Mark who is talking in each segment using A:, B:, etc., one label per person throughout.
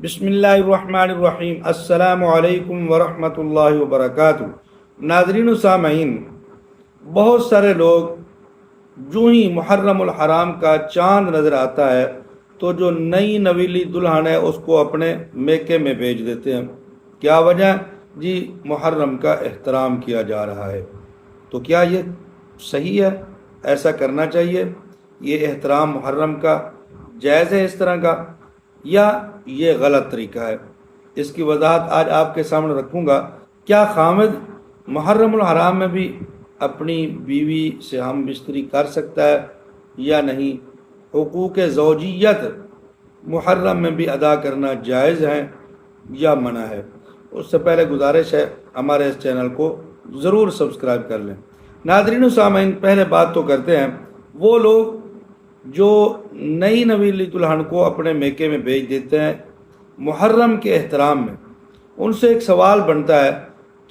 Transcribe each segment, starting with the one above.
A: بسم اللہ الرحمن الرحیم۔ السلام علیکم ورحمۃ اللہ وبرکاتہ۔ ناظرین و سامعین، بہت سارے لوگ جو ہی محرم الحرام کا چاند نظر آتا ہے تو جو نئی نویلی دلہن ہے اس کو اپنے میکے میں بھیج دیتے ہیں۔ کیا وجہ؟ جی محرم کا احترام کیا جا رہا ہے۔ تو کیا یہ صحیح ہے؟ ایسا کرنا چاہیے؟ یہ احترام محرم کا جائز ہے اس طرح کا، یا یہ غلط طریقہ ہے؟ اس کی وضاحت آج آپ کے سامنے رکھوں گا۔ کیا خامد محرم الحرام میں بھی اپنی بیوی سے ہم بستری کر سکتا ہے یا نہیں؟ حقوق زوجیت محرم میں بھی ادا کرنا جائز ہے یا منع ہے؟ اس سے پہلے گزارش ہے ہمارے اس چینل کو ضرور سبسکرائب کر لیں۔ ناظرین و سامعین، پہلے بات تو کرتے ہیں وہ لوگ جو نئی نویلی دلہن کو اپنے میکے میں بھیج دیتے ہیں محرم کے احترام میں۔ ان سے ایک سوال بنتا ہے،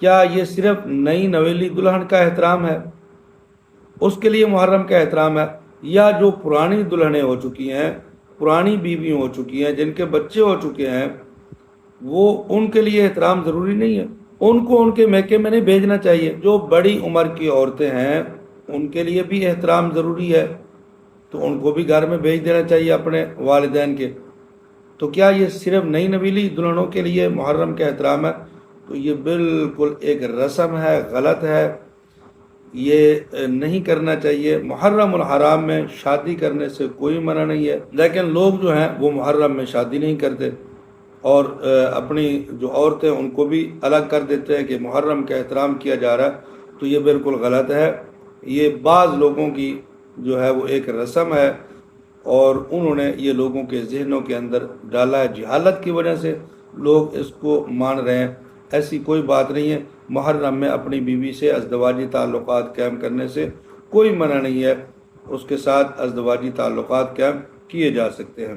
A: کیا یہ صرف نئی نویلی دلہن کا احترام ہے، اس کے لیے محرم کا احترام ہے، یا جو پرانی دلہنیں ہو چکی ہیں، پرانی بیوی ہو چکی ہیں، جن کے بچے ہو چکے ہیں، وہ ان کے لیے احترام ضروری نہیں ہے؟ ان کو ان کے میکے میں نہیں بھیجنا چاہیے؟ جو بڑی عمر کی عورتیں ہیں ان کے لیے بھی احترام ضروری ہے، تو ان کو بھی گھر میں بھیج دینا چاہیے اپنے والدین کے۔ تو کیا یہ صرف نئی نویلی دلہنوں کے لیے محرم کا احترام ہے؟ تو یہ بالکل ایک رسم ہے، غلط ہے، یہ نہیں کرنا چاہیے۔ محرم الحرام میں شادی کرنے سے کوئی منع نہیں ہے، لیکن لوگ جو ہیں وہ محرم میں شادی نہیں کرتے اور اپنی جو عورتیں ان کو بھی الگ کر دیتے ہیں کہ محرم کا احترام کیا جا رہا ہے، تو یہ بالکل غلط ہے۔ یہ بعض لوگوں کی جو ہے وہ ایک رسم ہے اور انہوں نے یہ لوگوں کے ذہنوں کے اندر ڈالا ہے، جہالت کی وجہ سے لوگ اس کو مان رہے ہیں۔ ایسی کوئی بات نہیں ہے۔ محرم میں اپنی بیوی سے ازدواجی تعلقات قائم کرنے سے کوئی منع نہیں ہے، اس کے ساتھ ازدواجی تعلقات قائم کیے جا سکتے ہیں۔